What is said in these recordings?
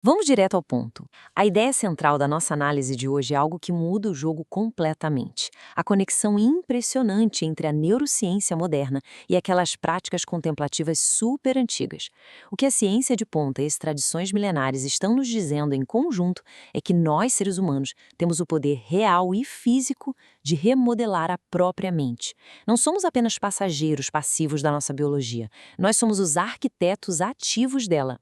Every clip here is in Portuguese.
Vamos direto ao ponto. A ideia central da nossa análise de hoje é algo que muda o jogo completamente. A conexão impressionante entre a neurociência moderna e aquelas práticas contemplativas super antigas. O que a ciência de ponta e as tradições milenares estão nos dizendo em conjunto é que nós, seres humanos, temos o poder real e físico de remodelar a própria mente. Não somos apenas passageiros passivos da nossa biologia, nós somos os arquitetos ativos dela.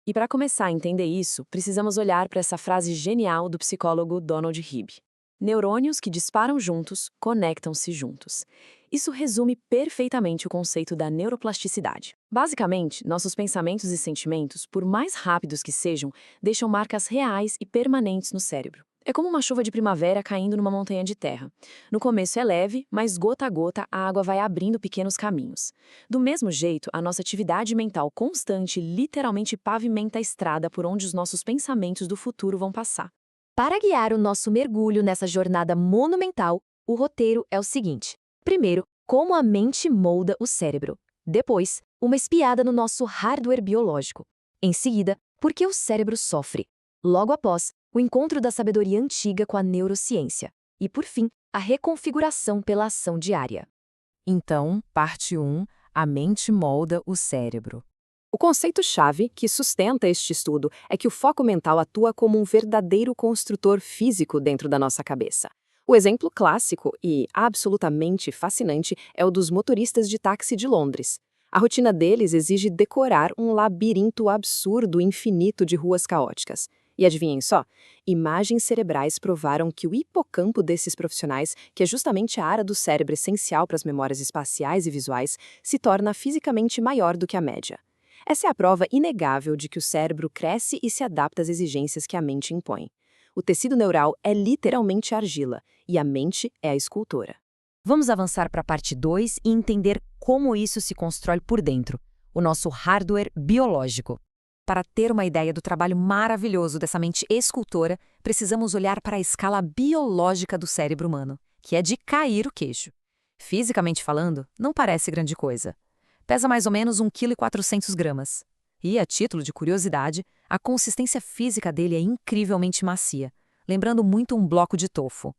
E para começar a entender isso, precisamos olhar para essa frase genial do psicólogo Donald Hebb. Neurônios que disparam juntos, conectam-se juntos. Isso resume perfeitamente o conceito da neuroplasticidade. Basicamente, nossos pensamentos e sentimentos, por mais rápidos que sejam, deixam marcas reais e permanentes no cérebro. É como uma chuva de primavera caindo numa montanha de terra. No começo é leve, mas gota a gota a água vai abrindo pequenos caminhos. Do mesmo jeito, a nossa atividade mental constante literalmente pavimenta a estrada por onde os nossos pensamentos do futuro vão passar. Para guiar o nosso mergulho nessa jornada monumental, o roteiro é o seguinte: primeiro, como a mente molda o cérebro. Depois, uma espiada no nosso hardware biológico. Em seguida, por que o cérebro sofre. Logo após, o encontro da sabedoria antiga com a neurociência. E, por fim, a reconfiguração pela ação diária. Então, parte 1, a mente molda o cérebro. O conceito-chave que sustenta este estudo é que o foco mental atua como um verdadeiro construtor físico dentro da nossa cabeça. O exemplo clássico e absolutamente fascinante é o dos motoristas de táxi de Londres. A rotina deles exige decorar um labirinto absurdo e infinito de ruas caóticas. E adivinhem só, imagens cerebrais provaram que o hipocampo desses profissionais, que é justamente a área do cérebro essencial para as memórias espaciais e visuais, se torna fisicamente maior do que a média. Essa é a prova inegável de que o cérebro cresce e se adapta às exigências que a mente impõe. O tecido neural é literalmente argila, e a mente é a escultora. Vamos avançar para a parte 2 e entender como isso se constrói por dentro, o nosso hardware biológico. Para ter uma ideia do trabalho maravilhoso dessa mente escultora, precisamos olhar para a escala biológica do cérebro humano, que é de cair o queixo. Fisicamente falando, não parece grande coisa. Pesa mais ou menos 1,4 kg. E, a título de curiosidade, a consistência física dele é incrivelmente macia, lembrando muito um bloco de tofu.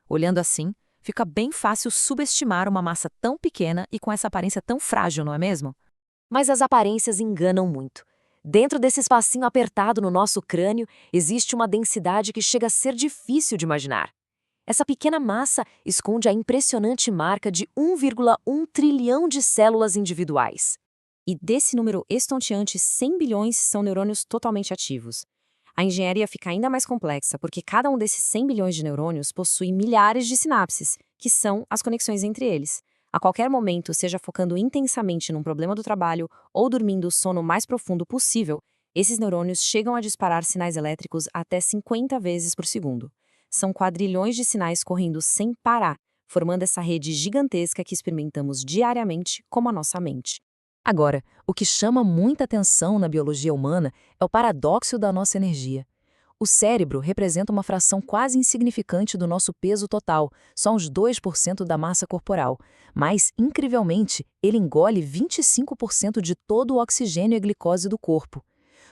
Olhando assim, fica bem fácil subestimar uma massa tão pequena e com essa aparência tão frágil, não é mesmo? Mas as aparências enganam muito. Dentro desse espacinho apertado no nosso crânio, existe uma densidade que chega a ser difícil de imaginar. Essa pequena massa esconde a impressionante marca de 1,1 trilhão de células individuais. E desse número estonteante, 100 bilhões são neurônios totalmente ativos. A engenharia fica ainda mais complexa porque cada um desses 100 bilhões de neurônios possui milhares de sinapses, que são as conexões entre eles. A qualquer momento, seja focando intensamente num problema do trabalho ou dormindo o sono mais profundo possível, esses neurônios chegam a disparar sinais elétricos até 50 vezes por segundo. São quadrilhões de sinais correndo sem parar, formando essa rede gigantesca que experimentamos diariamente como a nossa mente. Agora, o que chama muita atenção na biologia humana é o paradoxo da nossa energia. O cérebro representa uma fração quase insignificante do nosso peso total, só uns 2% da massa corporal, mas, incrivelmente, ele engole 25% de todo o oxigênio e glicose do corpo.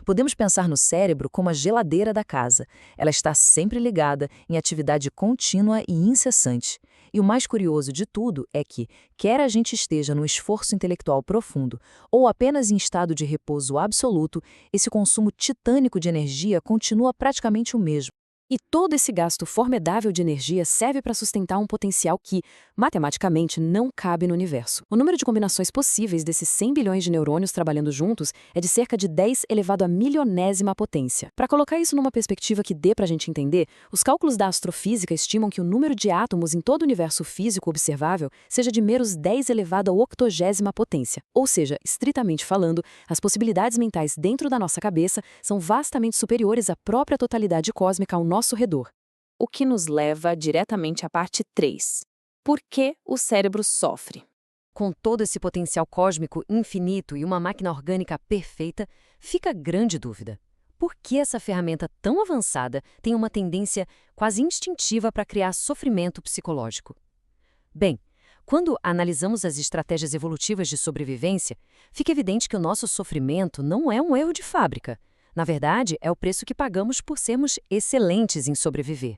Podemos pensar no cérebro como a geladeira da casa. Ela está sempre ligada, em atividade contínua e incessante. E o mais curioso de tudo é que, quer a gente esteja num esforço intelectual profundo ou apenas em estado de repouso absoluto, esse consumo titânico de energia continua praticamente o mesmo. E todo esse gasto formidável de energia serve para sustentar um potencial que, matematicamente, não cabe no universo. O número de combinações possíveis desses 100 bilhões de neurônios trabalhando juntos é de cerca de 10 elevado à milionésima potência. Para colocar isso numa perspectiva que dê para a gente entender, os cálculos da astrofísica estimam que o número de átomos em todo o universo físico observável seja de meros 10 elevado à 80ª potência. Ou seja, estritamente falando, as possibilidades mentais dentro da nossa cabeça são vastamente superiores à própria totalidade cósmica ao nosso redor. O que nos leva diretamente à parte 3. Por que o cérebro sofre? Com todo esse potencial cósmico infinito e uma máquina orgânica perfeita, fica grande dúvida. Por que essa ferramenta tão avançada tem uma tendência quase instintiva para criar sofrimento psicológico? Bem, quando analisamos as estratégias evolutivas de sobrevivência, fica evidente que o nosso sofrimento não é um erro de fábrica. Na verdade, é o preço que pagamos por sermos excelentes em sobreviver.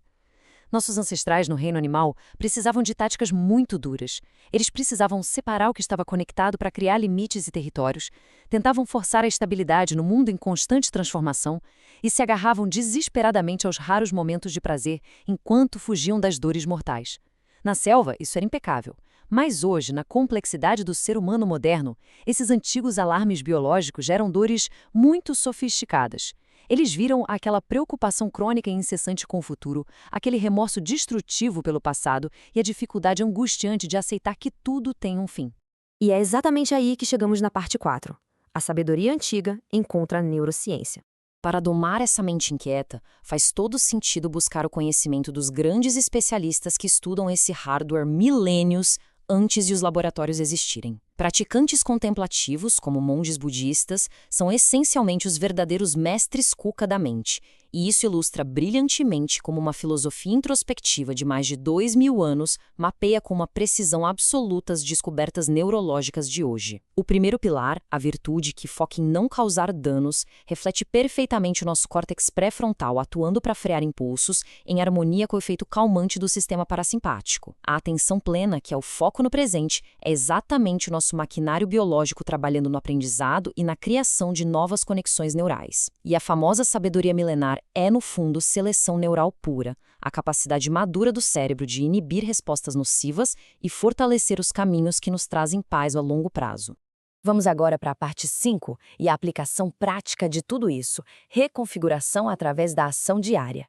Nossos ancestrais no reino animal precisavam de táticas muito duras. Eles precisavam separar o que estava conectado para criar limites e territórios, tentavam forçar a estabilidade no mundo em constante transformação e se agarravam desesperadamente aos raros momentos de prazer enquanto fugiam das dores mortais. Na selva, isso era impecável. Mas hoje, na complexidade do ser humano moderno, esses antigos alarmes biológicos geram dores muito sofisticadas. Eles viram aquela preocupação crônica e incessante com o futuro, aquele remorso destrutivo pelo passado e a dificuldade angustiante de aceitar que tudo tem um fim. E é exatamente aí que chegamos na parte 4. A sabedoria antiga encontra a neurociência. Para domar essa mente inquieta, faz todo sentido buscar o conhecimento dos grandes especialistas que estudam esse hardware milênios antes de os laboratórios existirem. Praticantes contemplativos, como monges budistas, são essencialmente os verdadeiros mestres cuca da mente, e isso ilustra brilhantemente como uma filosofia introspectiva de mais de 2000 anos mapeia com uma precisão absoluta as descobertas neurológicas de hoje. O primeiro pilar, a virtude que foca em não causar danos, reflete perfeitamente o nosso córtex pré-frontal atuando para frear impulsos, em harmonia com o efeito calmante do sistema parasimpático. A atenção plena, que é o foco no presente, é exatamente o nosso maquinário biológico trabalhando no aprendizado e na criação de novas conexões neurais. E a famosa sabedoria milenar é, no fundo, seleção neural pura, a capacidade madura do cérebro de inibir respostas nocivas e fortalecer os caminhos que nos trazem paz a longo prazo. Vamos agora para a parte 5 e a aplicação prática de tudo isso, reconfiguração através da ação diária.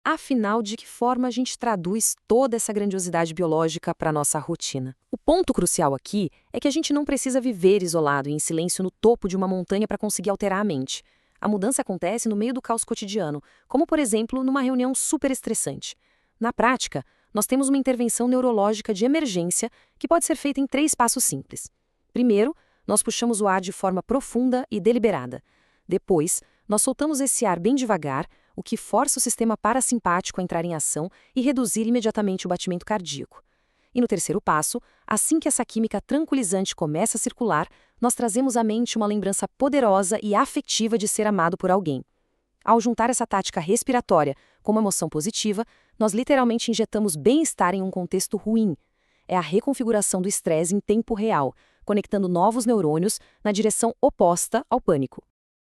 Afinal, de que forma a gente traduz toda essa grandiosidade biológica para a nossa rotina? O ponto crucial aqui é que a gente não precisa viver isolado e em silêncio no topo de uma montanha para conseguir alterar a mente. A mudança acontece no meio do caos cotidiano, como, por exemplo, numa reunião super estressante. Na prática, nós temos uma intervenção neurológica de emergência que pode ser feita em 3 passos simples. Primeiro, nós puxamos o ar de forma profunda e deliberada. Depois, nós soltamos esse ar bem devagar, o que força o sistema parasimpático a entrar em ação e reduzir imediatamente o batimento cardíaco. E no terceiro passo, assim que essa química tranquilizante começa a circular, nós trazemos à mente uma lembrança poderosa e afetiva de ser amado por alguém. Ao juntar essa tática respiratória com uma emoção positiva, nós literalmente injetamos bem-estar em um contexto ruim. É a reconfiguração do estresse em tempo real, conectando novos neurônios na direção oposta ao pânico.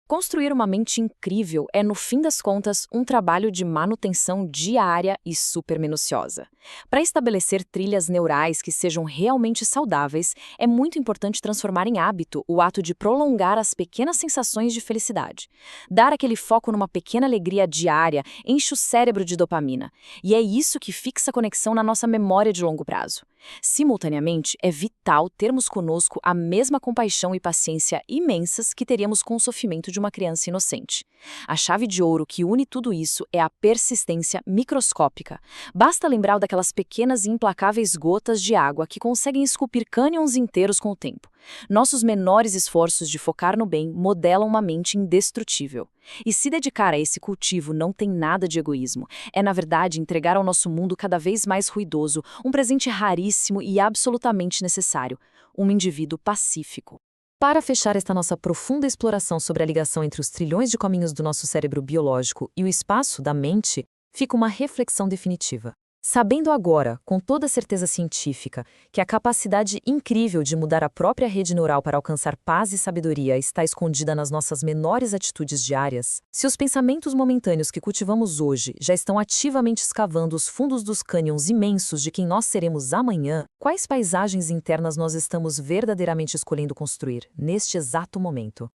Construir uma mente incrível é, no fim das contas, um trabalho de manutenção diária e super minuciosa. Para estabelecer trilhas neurais que sejam realmente saudáveis, é muito importante transformar em hábito o ato de prolongar as pequenas sensações de felicidade. Dar aquele foco numa pequena alegria diária enche o cérebro de dopamina, e é isso que fixa a conexão na nossa memória de longo prazo. Simultaneamente, é vital termos conosco a mesma compaixão e paciência imensas que teríamos com o sofrimento de uma criança inocente. A chave de ouro que une tudo isso é a persistência microscópica. Basta lembrar daquelas pequenas e implacáveis gotas de água que conseguem esculpir cânions inteiros com o tempo. Nossos menores esforços de focar no bem modelam uma mente indestrutível. E se dedicar a esse cultivo não tem nada de egoísmo. É, na verdade, entregar ao nosso mundo cada vez mais ruidoso um presente raríssimo e absolutamente necessário: um indivíduo pacífico. Para fechar esta nossa profunda exploração sobre a ligação entre os trilhões de caminhos do nosso cérebro biológico e o espaço da mente, fica uma reflexão definitiva. Sabendo agora, com toda a certeza científica, que a capacidade incrível de mudar a própria rede neural para alcançar paz e sabedoria está escondida nas nossas menores atitudes diárias, se os pensamentos momentâneos que cultivamos hoje já estão ativamente escavando os fundos dos cânions imensos de quem nós seremos amanhã, quais paisagens internas nós estamos verdadeiramente escolhendo construir, neste exato momento?